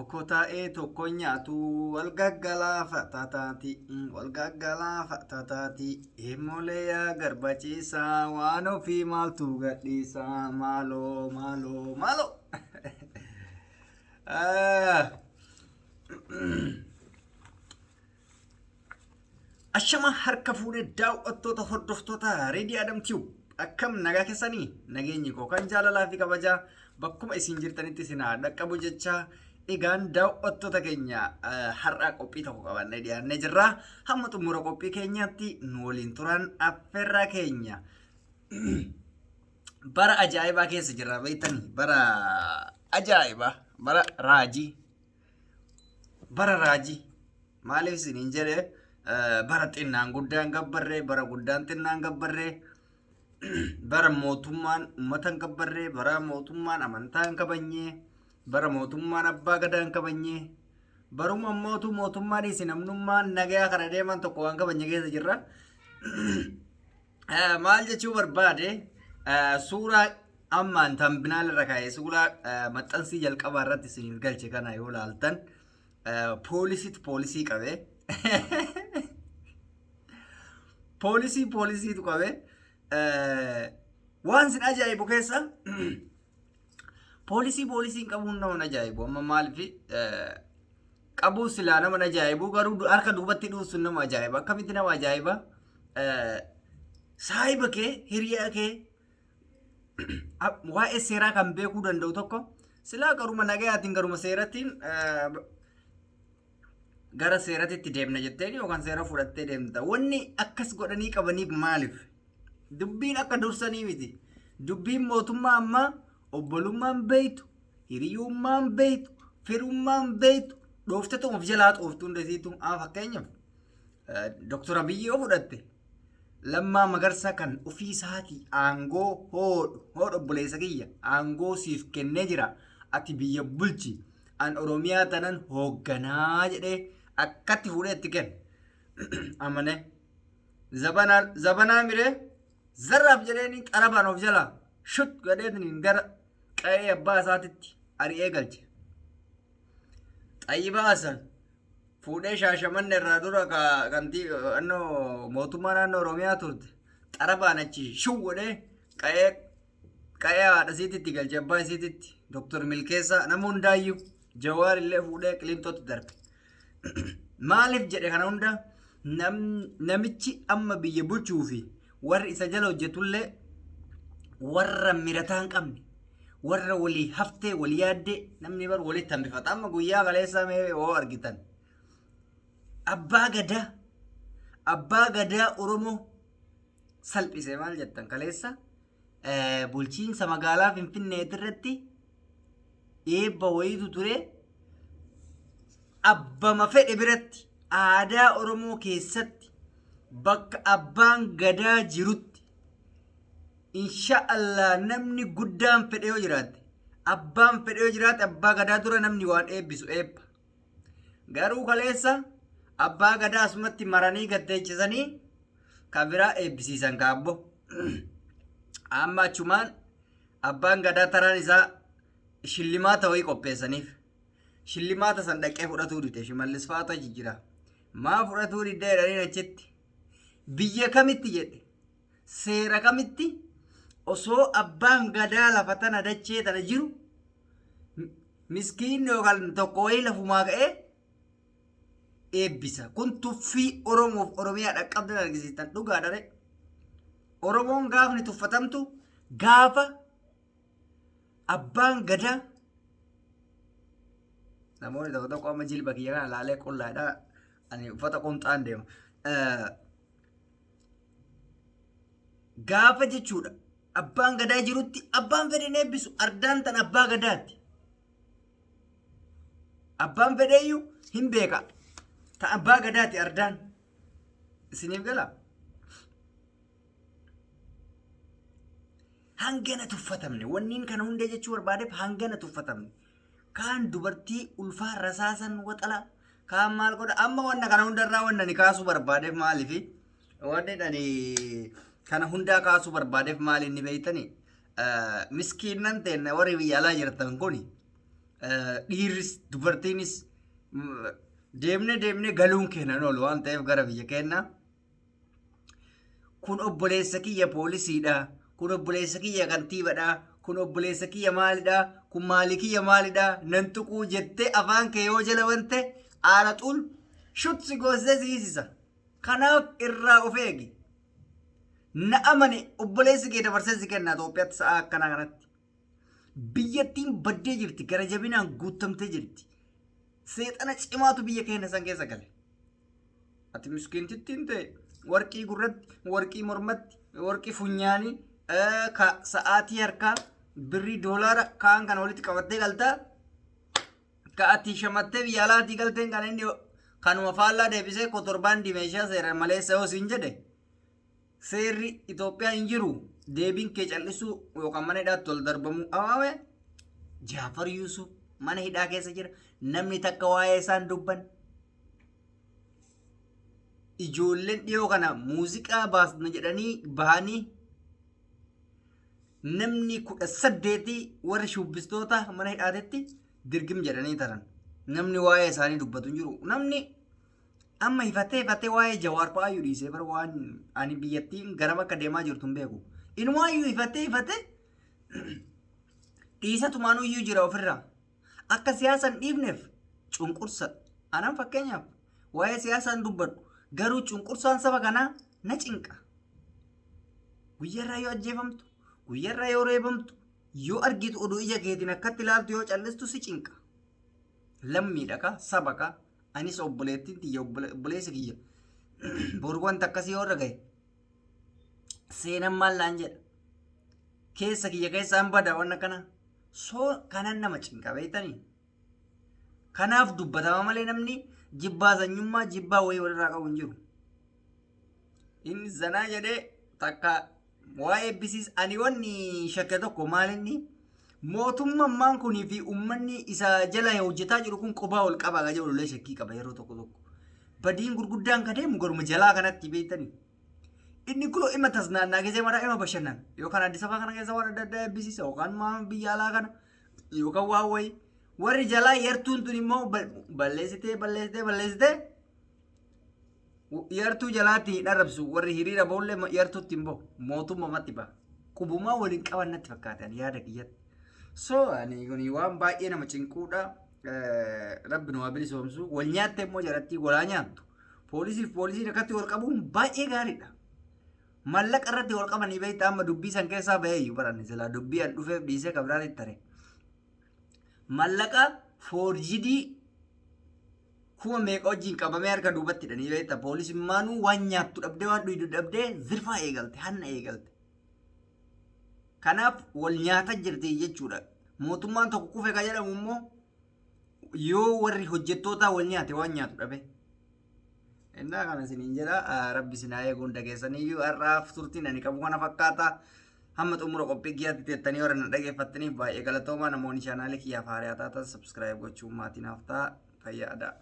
Okotaa'ee tokko nyaatu wal gaggalaafatataati wal gaggalaafatataati himoolee yaa garbachiisaa waan ofii maaltu gadhiisaa maaloo. Ashama harka fuudhee daawwattoota hordoftoota Reedii Adam Tube akkam nagaa keessanii nageenyi koo kan jaalalaa fi kabajaa bakkuma isin jirtanitti isin dhaqqabu jecha egaan daawwattoota keenya har'a qophii tokko qabannee dhiyaannee jirra. Hamma xumura qophii keenyaatti nu waliin turan affeerraa keenya bara ajaa'ibaa keessa jirra beektanii bara ajaa'ibaa bara raajii maaliif isiniin jedhee bara xinnaan guddaan gabbarree bara guddaan xinnaan gabbarree bara mootummaan uummatan gabbarree bara mootummaan amantaan kabanyee bara mootummaan abbaa gadaan kabanyee baruma mootummaan isin namnummaan nagaa kana deeman tokko waan kabanye keessa jirra. Maal jechuu barbaade suuraa ammaan tambinaal irra kaa'ee suuraa maxxansii jalqabaa irratti isiniif galche kana yoo laaltan poolisii qabee poolisiitu qabee waan sin ajaa'ibu keessa poolisiin qabuun nama ajaa'ibu amma maaliif qabuu silaa nama ajaa'ibu garuu harka duubatti dhuusun nama ajaa'iba akkamitti nama ajaa'iba saahiba kee hiriyaa kee waa'ee seeraa kan beekuu danda'u tokko silaa garuma nagayaatiin garuma seerattiin gara seeratitti deemna jetteen yookaan seera fudhattee deemta wanni akkas godhanii qabaniif maaliif dubbiin akka dursanii miti dubbiin mootummaa ammaa obbolummaan beeytu hiriyummaan beeytu firummaan beeytu dhooftetu of jalaa xooftuu hundesiitu fakkeenyaaf Dr. Abiyyi yoo fudhatte Lammaa Magarsaa kan ofii isaatii aangoo hoodhu obboleessa kiyya aangoo siif kennee jira ati biyya bulchi an Oromiyaa tanan hoogganaa jedhee akkatti fuudhee itti kenne amane zabanaa miree zarraaf jedheeni qarabaan of jalaa shut gadheetiniin gara qa'ee abbaa isaatitti ari'ee galche. Xayyibaa Hasan fuudhee Shaashamanne irraa dura mootummaa naannoo Oromiyaa turte qarabaan achi shuu godhee qa'ee haadha isiititti galche abbaa isiititti Dr. Milkeessaa nama hundaayyuu Jawaar illee fuudhee Qiliinxootti darbe. Maaliif jedhe kana hunda namichi amma biyya bulchuu fi warri isa jala hojjetullee warra mirataa hin qabne warra walii haftee walii yaaddee namni bar walitti hambifata amma guyyaa kaleessaa mee yoo argitan abbaa gadaa Oromoo salphise maal jettan kaleessa bulchiinsa magaalaa Finfinnee irratti eebba wayitu ture abbama fedhe biratti aadaa Oromoo keessatti bakka abbaan gadaa jirutti inshaallah namni guddaan fedhe yoo jiraate abbaan fedhe yoo jiraate abbaa gadaa dura namni waan eebbisu eebba garuu kaleessa abbaa gadaa asumatti maranii gaddeechisanii kan biraa eebbisiisan kaabbo amma achumaan abbaan gadaa taraan isaa shillimaata wayii qopheessaniif shillimaata san dhaqee fudhatuu dide Shimallis Faata jijjira maa fudhatuu didee jedhanii achitti biyya kamitti jedhe seera kamitti osoo abbaan gadaa lafa tana dachee tana jiru miskiin yookaan tokko wayii lafumaa ka'ee eebbisa kun tuffii Oromoof Oromiyaa dhaqqabdan argisiistan dhugaadha Oromoon gaafni tuffatamtu gaafa abbaan gadaa namoonni tokko amma jilba kiyya kana laalee qullaadha ani uffata qomxaan deema gaafa jechuudha abbaan gadaa jirutti abbaan fedhen eebbisu ardaan tan abbaa gadaatti abbaan fedheeyyuu hin beeka ta abbaa gadaatti ardaan isiniif gala hangana tuffatamne wanniin kana hundee jechuu barbaadeef hangana tuffatamne kaan dubartii ulfaa rasaasan waxala kaan maal godha amma wanna kana hundarraa wanna ni kaasuu barbaadeef maaliif wanni dhani kana hundaa kaasuu barbaadeef maali inni beeytani miskiinnan ta'e warri biyya alaa jirtan kuni dhiirris dubartiinis deemnee galuun kennan oolu waan ta'eef gara biyya keenyaa. Kun obboleessa kiyya poolisiidha. Kun obboleessa kiyya kantiibadha. Kun obboleessa kiyya maalidha. Kun maali kiyya maalidha. Nan tuquu jettee afaan kee yoo jala bante aaraxuun shutsi goosee siisisa. Kanaaf irraa of eegi. Na amane obboleessi kee dabarsee si kenna Itoophiyaatti sa'a akkanaa kanatti. Biyyattiin baddee jirti. Gara jabinaan guutamtee jirti. Seexana cimaatu biyya keenya san keessa gale. Ati miskiintittiin ta'e warqii gurratti, warqii mormatti, warqii funyaanii, sa'aatii harkaa, birrii doolaara kaan kana walitti qabattee galtaa. Ka ati shamattee biyya alaatii galteen kan inni kanuma faallaa deebisee kotorbaandii meeshaa seeran maleessa yoo siin jedhe. Seerri Itoophiyaa hin jiru deebiin kee callisuu yookaan mana hidhaatti ol darbamuu awaame Jaafar Yuusuf mana hidhaa keessa jira. Namni takka waa'ee isaan dubban. Ijoolleen dhiyoo kana muuziqaa baasna jedhanii bahanii namni 18 warra shubbistoota mana hidhaatetti dirgim jedhanii taran. Namni waa'ee isaanii dubbatu hin jiru. Namni amma ifatee waa'ee Jawaar fa'aa iyyuu dhiisee bara waan ani biyyattiin garam akka deemaa jirtu hin beeku. Inumaa iyyuu ifatee dhiisatumaanuu iyyuu jira ofirraa. Akka siyaasaan dhiifneef cunqursa. Anaan fakkeenyaaf waa'ee siyaasaan dubbadhu. Garuu cunqursaan saba kanaa na cinqa. Guyyarraa yoo ajjeefamtu, guyyarraa yoo reebamtu, yoo argitu oduu ija keetiin akkatti ilaaltu yoo callistu si cinqa. Lammiidha ka saba ka anis obboleettiin tiyya obboleessi kiyya. Boru wanta akkasii yoo irra gahe seenan maal naan jedha. Keessa kiyya keessaan bada waan akkana. Soo kanan nama cinqa beektanii. Kanaaf dubbatama malee namni jibbaa sanyummaa jibbaa wayii walirraa qabu hin jiru. Inni zanaa jedhee takka waa'ee eebbisiis ani wanni shakke tokko maalinni mootummaan kunii fi uummanni isa jala hojjetaa jiru kun qophaa ol qabaa jedhu illee shakkii qaba yeroo tokko. Badiin gurguddaan ka deemu garuma jalaa kanatti beektanii. Inni kuloo ima tasnaannaa keessee maraa ima bashannan yookaan Addis Ababa kana keessa waan adda addaa eebbisiisa yookaan maan biyya alaa kana yookaan waa wayii. Warri jalaa yartuun tun immoo balleessitee yartuu jalaatti dharrabsu warri hiriira boolle yartuutti immoo mootummamatti ba'a. Qubumaa waliin qaban natti fakkaatan yaada kiyyatti. So ani kuni waan baay'ee nama cinquudha. Rabbi nu haa bilisoomsu. Wal nyaatte immoo jaratti golaa nyaattu. Poolisiin akkatti wal qabuun baay'ee gaariidha. Mallaqa irratti wal qabanii beektaa amma dubbii san keessaa bahee iyyuu baranne silaa dubbii an dhufeef dhiisee kabiraatti tare. Mallaqa foorjidii kuma meeqa wajjin qabamee harka duubatti hidhanii beektaa poolisummaanuu waan nyaattu dhabdee waan dhuydu dhabdee zirfaa eegalte hanna eegalte. Kanaaf wal nyaata jirti jechuudha. Mootummaan tokko kufe ka jedhamu immoo yoo warri hojjettootaa wal nyaate waan nyaatu dhabe. Innaa kana isiniin jedha rabbi sinaa eeguun dhageessaniyyuu har'aaf turtiin ani qabu kana fakkaata. Hamma xumura qophii kiyyaatti teettanii warra na dhageeffattaniif baay'ee galatoomaa namoonni chaanaalii kiyyaaf haaraa taatan subscribe gochuun maatiin haftaa fayyaada.